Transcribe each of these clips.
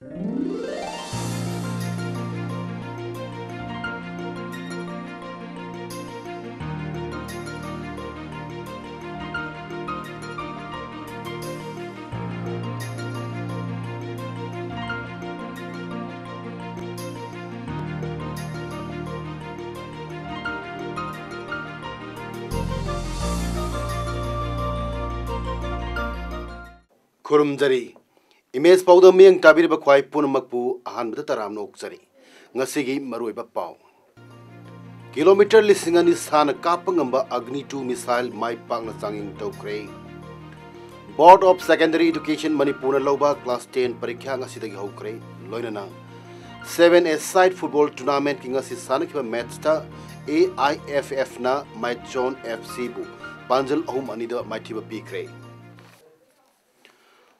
खुरुमजरी image पाउदम मियंग ताबिरबा ख्वाई पुनमकपु अहानबदा तराम नोकजरी ngasiगी maruiba paw kilometer lisingani sana kapangamba agni 2 missile mai pangna changing tokre board of secondary education manipur loba class 10 parikha ngasidagi hokre loinana 7 side football tournament kingasi sana kiba match ta AIFF na mai John FC bu panjal ahum anida mai thiba pikre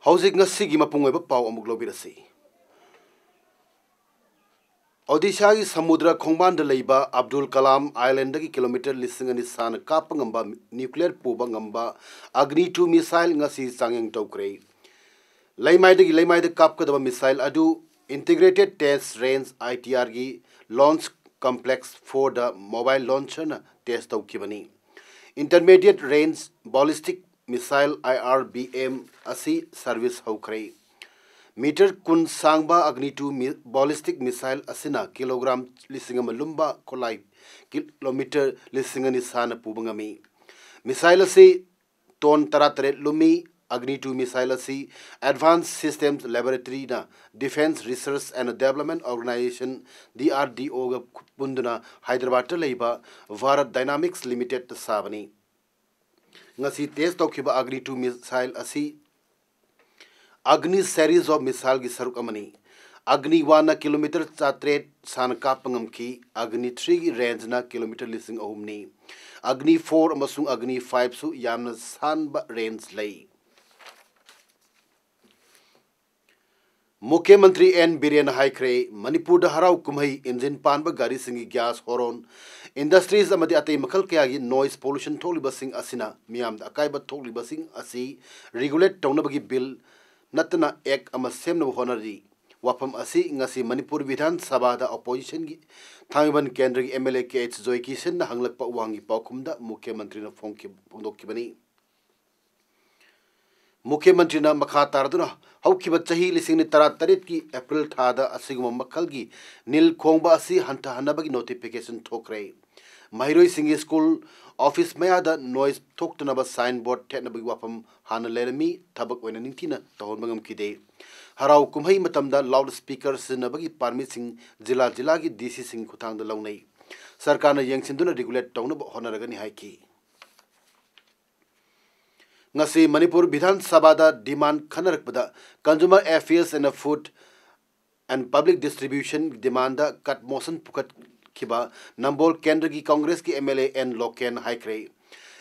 Houzik ngasigi mapungweba paw amuk lobirasi Odisha ki samudra khongbanda leiba Abdul Kalam Island ki kilometer lisingani san kapangamba nuclear puba ngamba Agni 2 missile ngasi changeng tokre leimaida kapkadaba missile adu integrated test range ITR gi launch complex for the mobile launcher na test tokibani intermediate range ballistic missile IRBM asi service hokre meter kun sangba Agni 2 ballistic missile asina kilogram lisingama lumba kolai kilometer lisingani sana pubangami missile asi ton taratare lumi Agni 2 missile asi advanced systems laboratory na defense research and development organization DRDO ga punduna Hyderabad leiba Bharat Dynamics Limited sabani ngasi test tokhiba Agni 2 missile asi Agni series of missile gi saruk amani Agni 1 kilometer chatret san kapangam ki Agni 3 gi range na kilometer lising ahumni Agni 4 amasung Agni 5 su yamna sanba range lay Mukhyamantri N Biren Haikre Manipur da harau kumhai engine panba gari singi gas horon industries amadi atei makal kya gi noise pollution tholiba sing asina miam da akaiba tholiba sing asi regulate tawnabagi bill natna ek ama semna honari wapam asi ngasi Manipur Vidhan Sabha da opposition gi Thangiban Kendra gi MLA KH Joykisen na hanglak pa wangi paukumda Mukhyamantri na phongdok bani Mukhyamantri na makha tarduna haukiba chahi lising ni tara tarit ki April thada asiguma makal gi nil khongba asi hanta hanabagi notification thokre Mahiroi Singh School office maya da noise thoktuna ba signboard technabagi wapam hana lerami thabak oina ningtina tahonmangam kide harau kumhai matamda loudspeaker sinabagi permit sing jila gi DC sing khutang da launai sarkar na yengsinduna regulate tawna honaragani haiki ngasi Manipur Vidhan Sabha da demand khanarakpada consumer affairs and food and public distribution demand da cut motion pukat kiba Nambol Kendra gi Congress ki MLA N Loken Haikre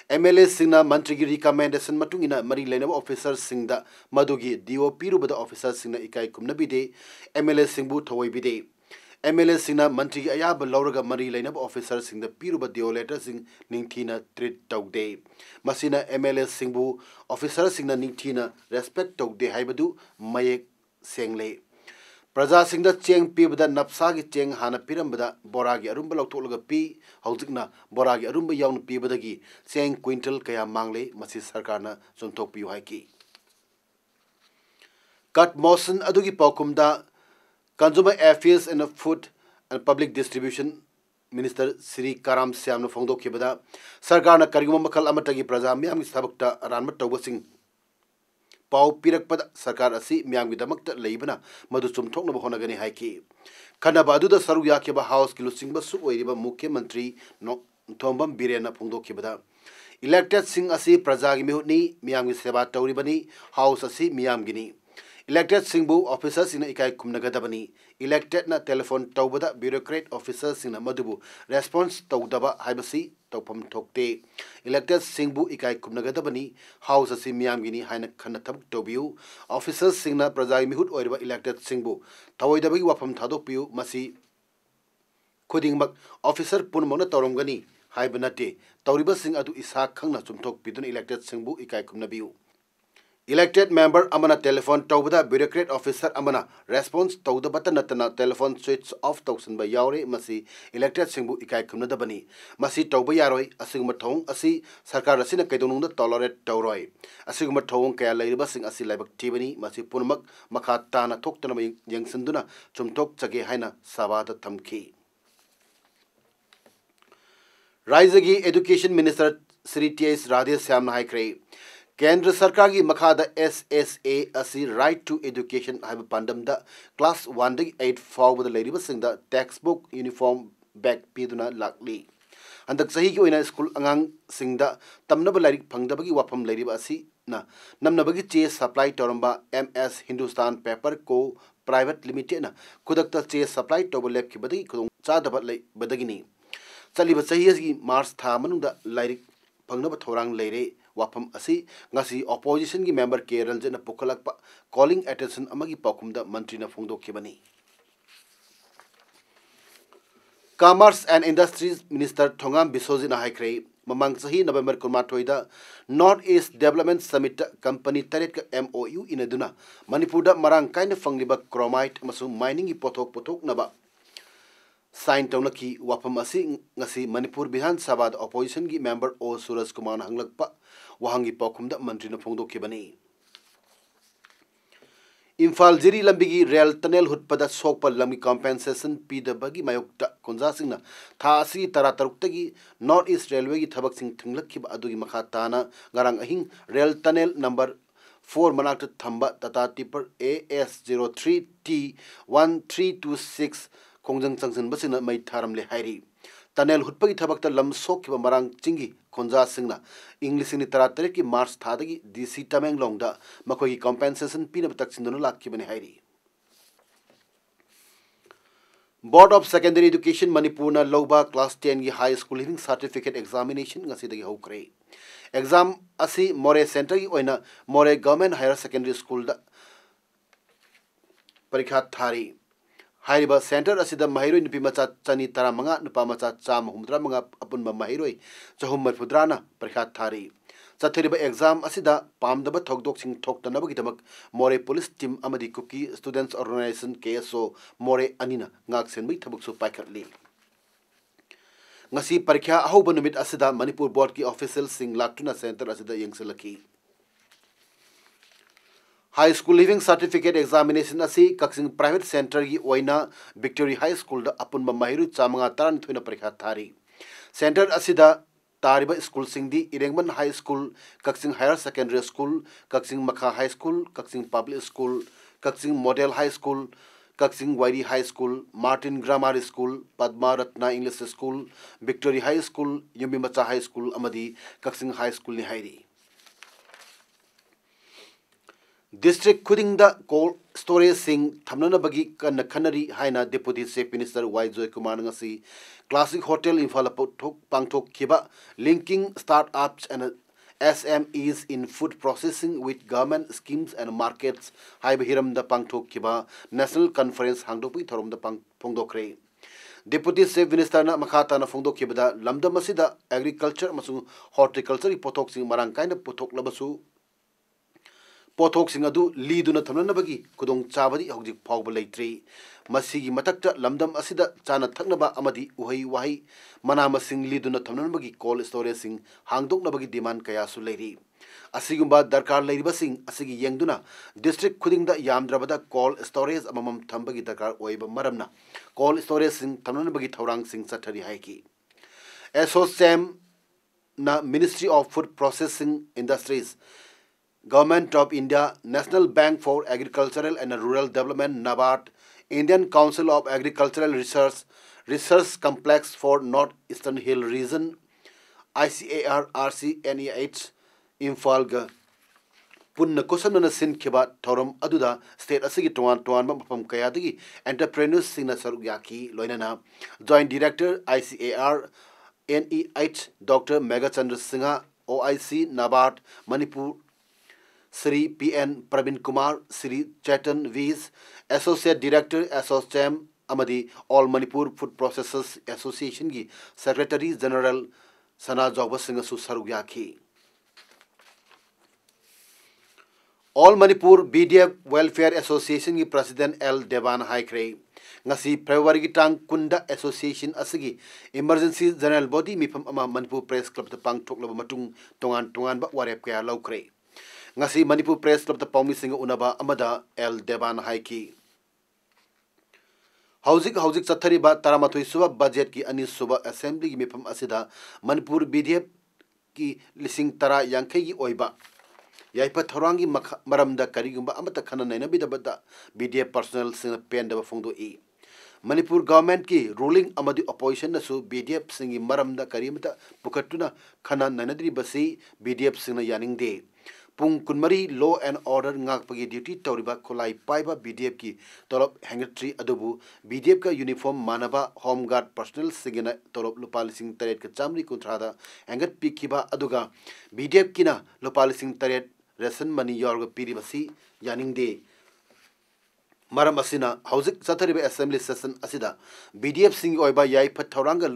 MLA Singna Mantri gi recommendation matungina mari lenaba officer Singda madugi DOP rubada officer Singna ikai kumna bide MLA Singbu thawai bide MLA Singna Mantri gi ayaba lauraga mari lenaba officer Singda piruba deolator Sing ningthina treat tawde masina MLA Singbu officer Singna ningthina respect tawde haibadu mayek sengle Praja Singda Cheng Pibada Napsagi Cheng Hana Pirambada Boragi Arumba Lautolaga P Hauzikna Boragi Arumba Yaun Pibadagi Cheng Quintal Kaya Mangle Masi Sarkarna Suntok Piu Haiki Cut Motion Adugi Paukumda Consumer Affairs and Food and Public Distribution Minister Sri Karam Siamna Fongdo Kibada Sarkarna Kariguma Makal Amatagi Praja Miam Sabakta Ranmat Tawasing Pau pirakpada sarkar asi miyamgi damakta leibana madu chumthokna honagani haiki khanaba aduda saru yakiba house kilusingba su oiriba Mukhyamantri Thombam Birena phongdokibada elected sing asi prajagi mihutni miyamgi seba tawribani house asi miyamgini elected singbu officers in ikai kumnagadabani elected na telephone tawbada bureaucrat officers in madubu response tawdaba haibasi tawpam thokte elected singbu ikai kumnagadabani house asi miyamgini haina khanna thabuk tawbiu officers singna prajai mihut oiriba elected singbu thawoidabagi wafam thadopiu masi khudingmak officer punmona tawramgani haibanate tawriba sing adu isa khangna chumthok pidun elected singbu ikai kumnabiu Elected member amana telephone tawbada bureaucrat officer amana response tawdabata natana telephone switch off tawsanba yaure masi elected singbu ikai khumnadabani masi tawba yaroi asiguma thong asi sarkar asina kaidonungda tolerate tawroi asiguma thong kaya lairiba sing asi laibak tibani masi punmak makha tana thoktana yengsanduna chumtok chage haina sabada thamki Raizagi Education Minister Sri T.S. Radhe Syam Naikre Kendra Sarkar ki makhada SSA asi Right to Education haiba pandamda class 1 dagi 8 forward lady basingda textbook uniform bag piduna lakli andak sahi ki oina school angang singda tamnaba lairik phangdabagi wafam lairiba asi na namnabagi che supply toramba MS Hindustan Paper Co Private Limited na kudakta che supply toba lab ki badagi khudong chadaba lai badagini chaliba sahi ki March tha manungda lairik phangnaba thorang leire wafam asi ngasi opposition ki member ke ranjana pukhalakpa calling attention amagi pakumda mantri na phongdokhibani Commerce and Industries Minister Thongam Bisojina haikre mamang sahi November kurmathoida North East Development Summit company taret ka MOU inaduna Manipur da marang kaina fangliba chromite amasung mining gi pothok naba sign taunaki wafam asi ngasi Manipur Bidhan Sabha opposition gi member O Suraj Kumar hanglakpa wahangi pakumda mantri na phongdokhibani Imphal Jiri lambigi rail tunnel hutpada sokpa lamgi compensation pidabagi mayokta konjasingna tha asi tara taruktagi North East Railway gi thabak sing thinglakkhiba adugi makha tana garang ahing rail tunnel number 4 manakta thamba Tata Tipper AS03T 1326 kongjang changsan basina mai tharamle hairi tunnel hutpagi thabakta lam sokkiba marang chingi khonja singna English ni taratare ki March thadagi DC Tamenglong da makoi compensation pina taksinduna lakkibani hairi Board of Secondary Education Manipur na Loba class 10 gi high school leaving certificate examination ngasi dagi hokre exam asi More center gi oina More government higher secondary school da parikha thari Hairiba center asida mahiroi nupi macha chani tara manga nupa macha cham humdra manga apunba mahiroi chahum marfudrana parikha thari chathiriba exam asida pamdaba thokdok sing thoktanaba gidamak More police team amadi kuki students organization KSO More anina ngak senbai thabuk su paikhatli ngasi parikha ahoba numit asida Manipur board ki official sing laktuna center asida yengselaki High School Leaving Certificate Examination asi Kaksing Private Center gi oina Victory High School da apunba mahiru chamanga taran thuina parikha thari Center asida tariba school singdi Irengman High School Kaksing Higher Secondary School Kaksing Makha High School Kaksing Public School Kaksing Model High School Kaksing Wairi High School Martin Grammar School Padma Ratna English School Victory High School Yumi Macha High School amadi Kaksing High School ni hairi District Kuding da cold storage sing thamnana bagi kan khanari haina Deputy Chief Minister Y Joy Kumar ngasi Classic Hotel Imphal pangthok khiba linking startups and SMEs in food processing with government schemes and markets haiba hiram da pangthok khiba National Conference hangdopi thorom da phongdokre Deputy Chief Minister na makhata na phongdokhiba da lamdam asida agriculture amasung horticulture pothok sing marang kaina pothok labasu pothok sing adu liduna thamnanabagi kudong chabadi hojik phawba leitri masigi matakta lamdam asida chana thaknaba amadi uhai wahi mana masing liduna thamnanabagi cold storage sing hangdoknabagi demand kaya su leiri asigumba darkar leiriba sing asigi yengduna district khudingda yamdrabada cold storage amamam thambagi darkar oiba maramna cold storage sing thamnanabagi thorang sing chathari haiki SOSM na Ministry of Food Processing Industries Government of India, National Bank for Agricultural and Rural Development, NABARD, Indian Council of Agricultural Research, Research Complex for North Eastern Hill Region, ICAR, RCNEH, Imphal ga punna kosamna sin khiba thorum aduda state asigi tuan mapam kayadagi entrepreneurs singna saruk yaki loinana Joint Director ICAR NEH Dr. Megachandra Singha OIC NABARD Manipur Sri PN Pravin Kumar, Sri Chetan V's, Associate Director, ASOCHAM, Amadi, All Manipur Food Processors Association ki Secretary General Sana Jogba Singh Su Sarugyaki. All Manipur BDF Welfare Association की President L Devan हाइक्रे ngasi February की tang kunda association asigi emergency general body mifam ama Manipur Press Club the pang thok laba matung tongan ba warep kaya laukre ngasi Manipur Press Club the paumi singa unaba amada L Devan haiki Housing Sathariba Taramathoi Suba budget ki ani suba assembly ki mifam asida Manipur BDF ki lising tara yankai ki oiba Yaipa Thorangi Maramda Karigumba Amata Kanana Bidabada BDF personnel sing pen the Fondo E. Manipur government ki ruling amadi opposition nasu BDF singi Maramda Karimata Pukatuna Kana Nanadri Basi BDF sing Yaning Day. Pung Kunmari law and order ngakpagi duty Toriba Kolai Paiba BDF ki Torop Hangatri Adobu BDF ka uniform Manaba Home Guard personnel singina Torop Lupalising Taret Kachamri Kuntrada Hangat Pikiba Aduga BDF kina Lupalising Taret Resan money yorga piri basi yaning de maram asina housing sathariba assembly session asida BDF sing oiba yai phat thoranga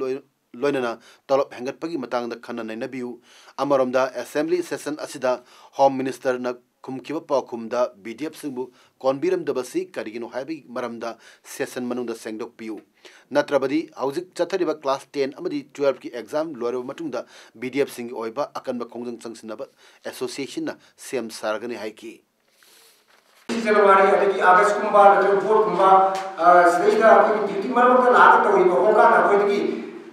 loinana tolop hangat pagi matang da khana naina biu amaramda assembly session asida home minister na kumkiba pakhumda BDF singbu konbiram dabasi karigino haibi maramda session manung da sengdok piu natrabadi housing chathariba class 10 amadi 12 ki exam loiro matungda BDF sing oiba akanba khongjang changsinaba association na sem sargani haiki January adagi August kumba latro vote kumba seida apni duty marmo ka laga tori ba hoga na koi digi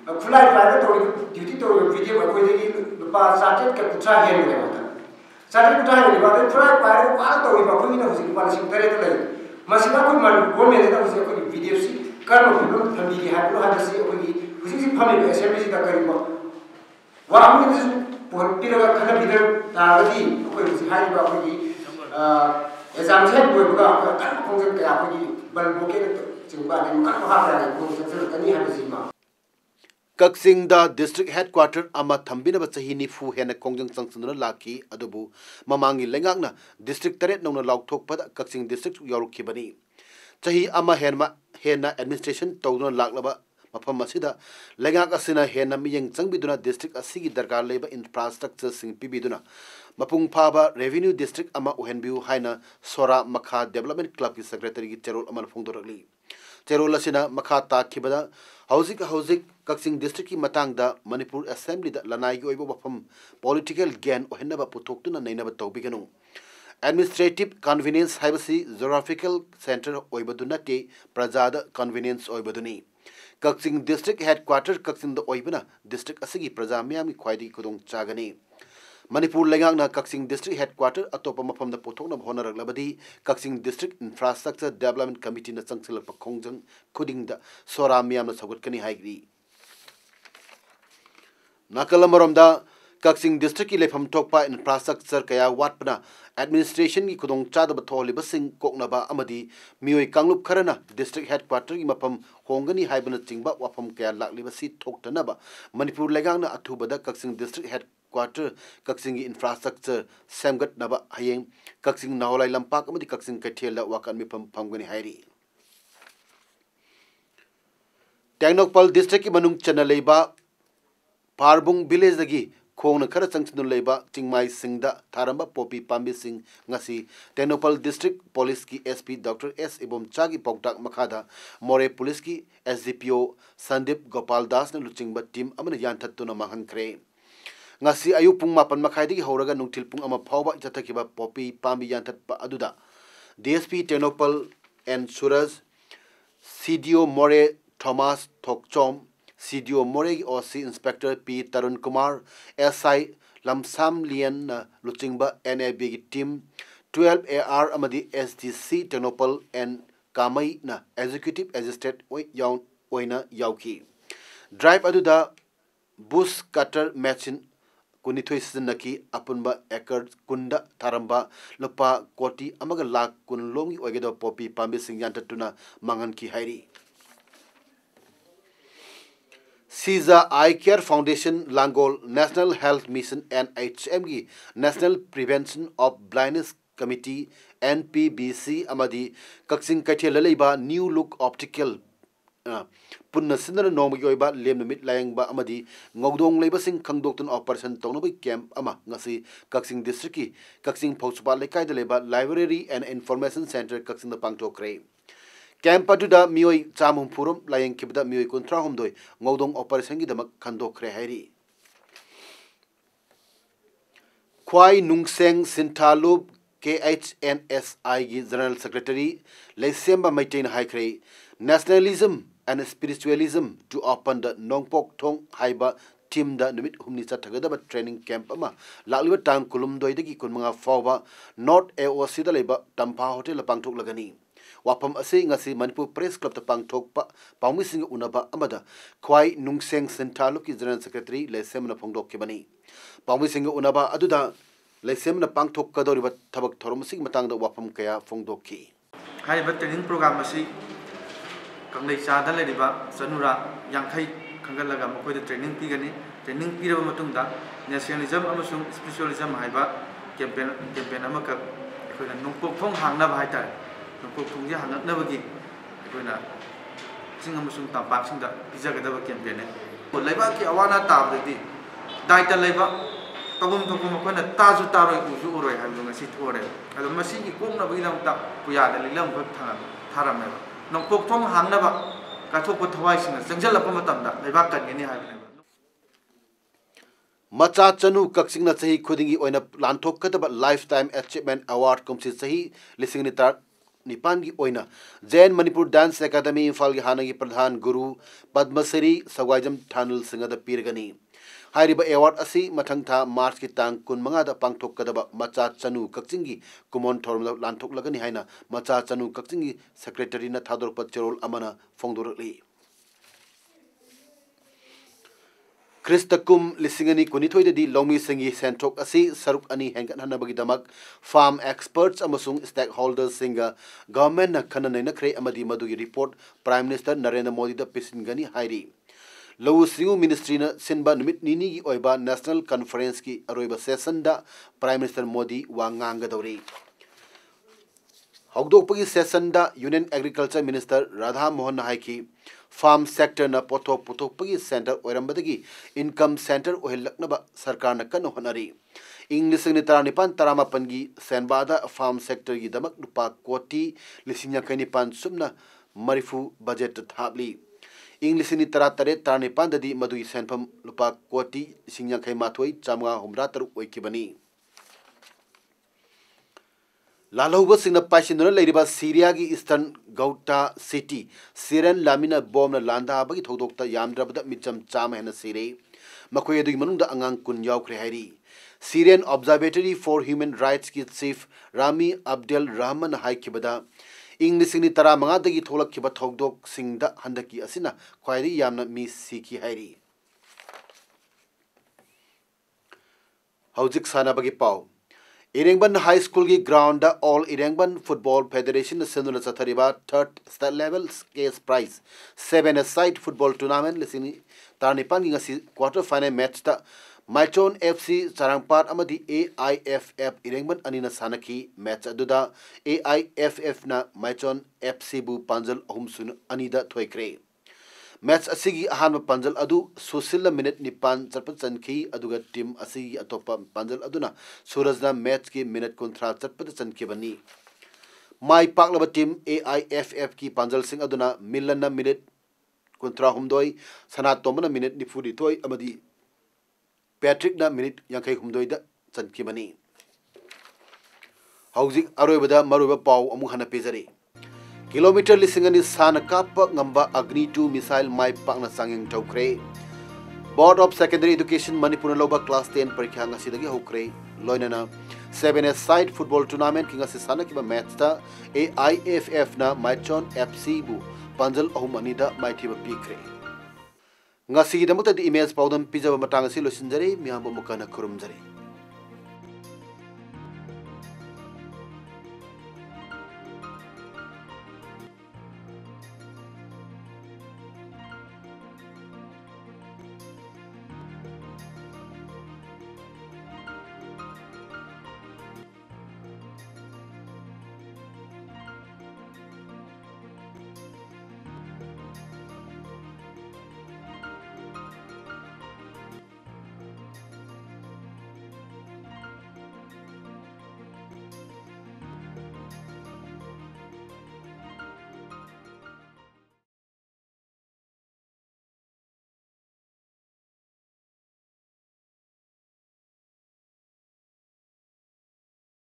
khulai private tori duty tori BDF koi digi lupa started ka kucha hen ne mata started kucha hen ne ba khulai private pa tori ba koi na husi pa sing tare to lai masina koi man government na husi koi BDF si karmo philo family ha lo ha si koi husi si family assembly da kari ba wa amni su pon pira khana bidar ta gadi koi husi hai ba koi exam set boy buka kan khongjang kaya koi ban boke chingba ni kan ha ra ni khongjang kani ha si ma Kaksing da district headquarter ama thambina ba chahini fu hena kongjang changchundra laki adubu mamangi lengakna district taret nongna laukthok pada Kaksing district yorukhi bani chahi ama hena administration tawduna laklaba mafam asida lengak asina hena miyeng changbiduna district asigi darkar leba infrastructure sing pibiduna mapung phaba revenue district ama uhenbiu haina sora makha development club ki secretary ki cherol aman phongdorali cherol asina makha ta khibada housing Kaksing district ki matang da Manipur assembly da lanai gi oibo bafam political gain ohenaba puthok tuna nainaba tawbiganu administrative convenience haibasi geographical center oibaduna te prajada convenience oibaduni Kaksing district headquarter Kaksing da oibana district asigi praja miyam ki khwaidi kudong chagani Manipur lengakna Kaksing district headquarter atopa mafam da puthokna honaraglabadi Kaksing district infrastructure development committee na changsilak pakhongjang khuding da sora miyam na sagutkani haigri Nakalamaramda Kaksing district ki lefam tokpa infrastructure kaya watpana administration ki kudong chada batholi basing koknaba amadi mioi kanglup kharana district headquarter ki mapam hongani haibana chingba wafam kaya lakli basi thoktanaba Manipur legangna athubada Kaksing district headquarter Kaksing ki infrastructure samgat naba hayeng Kaksing naholai lampak amadi Kaksing kaithel da wakan mipam phamgani hairi Tengnokpal district ki manung chana leiba Parbung village lagi khong khara changchnu leiba chingmai singda tharamba popi pambi sing ngasi Tenopal district police ki SP Dr S ibom chagi pokdak makhada more police ki SDPO Sandip Gopal Das na luchingba team amana yan thattuna manghankre ngasi ayu pung mapan makhai digi horaga nungthil pung ama phawba jathakiba popi pambi yan thatpa aduda DSP Tenopal and Suraj CDO More Thomas Thokchom CDO Moregi OC Inspector P. Tarun Kumar SI Lamsam Lian Luchingba NAB team 12 AR Amadi SDC Tenopal and Kamai na Executive Assistant Oina Yauki Drive Aduda Bus Cutter Machine Kunithoi Sinaki Apunba Ekar Kunda Taramba Lupa Koti Amaga Lak Kunlongi Ogedo Popi Pambi Singyantatuna Mangan Ki Hairi Siza Eye Care Foundation Langol National Health Mission NHM की National Prevention of Blindness Committee NPBC amadi Kaksing Kaithel leiba New Look Optical पुन्ना सिंदना नोंगी ओइबा लेम नुमित लायंगबा अमदी ngौदोंग लेबसिंग खंगदोक्तन ऑपरेशन तौनबई कैंप अमा ngasi कक्सिंग डिस्ट्रिक्ट की कक्सिंग फौसपा लेकाय द लेबा library and information centre Kakching द पांगथोक्रे कैंप अदुदा मियोय चामुम फुरुम लायंग किबदा मियोय कुंत्रा हमदोय ngौदोंग ऑपरेशन की दमक खंदोक्रे हैरी ख्वाई नुंगसेंग सिंथालुब KHNSI की जनरल सेक्रेटरी लेसेम्बा मैटेन हाइख्रे nationalism and spiritualism to open the Nongpok Thong Haiba team the numit humni chathagadaba training camp ama lakliba tang kulum doidagi kunmanga fawba North AOC da leba Tampa Hotel pangthok lagani wapam ase ngasi Manipur Press Club ta pangthok pa pawmi sing unaba amada khwai nungseng senthalu ki general secretary lesemna phongdok ke bani pawmi sing unaba aduda lesemna pangthok kadoriba thabak thorom sing matang da wapam kaya phongdok ki haiba training program asi कंगले चादा लेरिबा सनुरा यांखै खंगलगा मखोय training पीगनी training पीरबा मतुंगदा नेशनलिज्म अमसुंग स्पिरिचुअलिज्म हाइबा कैंपेन अमक अखोयना नुंगपोक थोंग हांगनाबा हाइतार नुंगपोक थोंगजे हांगनबगी अखोयना सिंग अमसुंग तांपाकसिंगदा पिजागदबा कैंपेन ने लेबा की अवाना ताबदि दाइता लेबा तबुम थोकम अखोयना ताजु तारोय उजु उरोय हाइबो ngasi थोरे अदो मसीगी कोंगनबगी लमता पुयादा लिलम खक थारामेबा नोंपोक थोंग हांगनबा काथोप थवाइसिंग जंगजलप मतमदा लेबा कनगनी हाइबने मचा चनु कक्सिंग न सही खुदिंगी ओइना लांथोक कतब life time achievement award Kumsi सही लिसिंग निपान की ओइना जैन मणिपुर डांस एकेडमी इम्फाल की हानगी प्रधान गुरु पद्मश्री सगवाइजम थानुल सिंगदा पीरगनी हाइरिबा अवार्ड असी मथंग था मार्च की तांग कुनमंगा दा पांगथोक कदब मचा चनु कक्सिंग की कुमोन थोरम लांथोक लगनी हाइना मचा चनु कक्सिंग की सेक्रेटरी न थादोरप चेरोल अमना फोंदोरली क्रिस्तकुम लिसिंगनी कुनिथोइददी लौमी सिंगी सेंथोक असी सरुक अनि हेंगन हनबगी दमक फार्म एक्सपर्ट्स अमसुंग स्टेक होल्डर्स सिंगा गवर्नमेंट न खननैनखरे अमदी मदुगी report prime minister Narendra Modi द पिसिनगनी हाइरी लौ सिंगु मिनिस्ट्री न सिनबा नुमित निनी की ओइबा नेशनल कॉन्फ्रेंस की अरोइबा सेशन दा प्राइम मिनिस्टर मोदी वांगांगदौरी हौदोपगी सेशन दा union agriculture minister Radha Mohan हाइकी फार्म सेक्टर न पोथो पुथोपगी सेंटर ओरंबदगी इनकम सेंटर ओहेलकनबा सरकार न कन होनरी इंग्लिश नि तरानिपान तरामापनगी सेनबादा फार्म सेक्टर की दमक रुपा कोटी लिसिंग याकैनिपान सुमना मरिफु बजट थाबली इंग्लिश नि तरा तरे तरानिपान ददी मदुई सेनफम रुपा कोटी लिसिंग याकै माथोई चामगा हुमरा तरु ओइकिबनी लालौब सिंह पाइसिन लेरिबा सीरिया की ईस्टर्न गौटा सिटी सिरन लामिना बॉम्ब लांदा बगी थौदोक्ता यामद्रबदा मिचम चाम हेन सिरे मखोय अदुगी मनुंगदा अंगांग कुन यावख्रे हाइरी Syrian Observatory for Human Rights की चीफ रामी अब्देल रहमान हाइखिबदा इंग्लिश नि तरा मंगादगी थोलखिबा थौदोक सिंगदा हंदकी असिना ख्वाइदी यामना मी सीखी हाइरी हौजिक सानाबगी पाव इरेंगबन हाई स्कूल की ground all Irengban football federation सेनुल चथरिबा third state level cash prize 7-a-side football tournament लिसिनी तारनिपान की क्वार्टर फाइनल मैच ता माइचोन FC चारंगपाट अमदी AIFF इरेंगबन अनिना सानकी मैच अदुदा AIFF ना माइचोन FC बु पांजल अहुमसुन अनिदा थोइक्रे मैच असिगी अहान पंजल अदु सोसिल मिनट निपान चरपन चनखी अदुगा टीम असिगी अतोपा पंजल अदुना सूरजना मैच की मिनट कुंथ्रा चरपन चनखी बनी माई पाकलब टीम AIFF की पंजल सिंह अदुना मिलन मिनट कुंथ्रा हुमदोई सना तोमना मिनट निफुदी तोय अमदी पैट्रिक ना मिनट यांखै हुमदोई दा चनखी बनी हौजिक अरोइबदा मरुबा पाव अमु हना पेजरे किलोमीटर लिसिंगनी सान काप ngamba अग्नि 2 मिसाइल माइ पाकना सांगिंग थौख्रे board of secondary education Manipur लोबा क्लास 10 परीक्षा ngasi हौख्रे लोइनना 7-a-side फुटबॉल टूर्नामेंट की ngasi सानकिबा मैच ता AIFF ना माइचोन FC बु पंजल अहुम अनिदा माइथिबा पीख्रे ngasi दमत इमेज पाउदम पिजबा मटांग सि लोसिनजरे मियाम मुकना खुरुमजरे।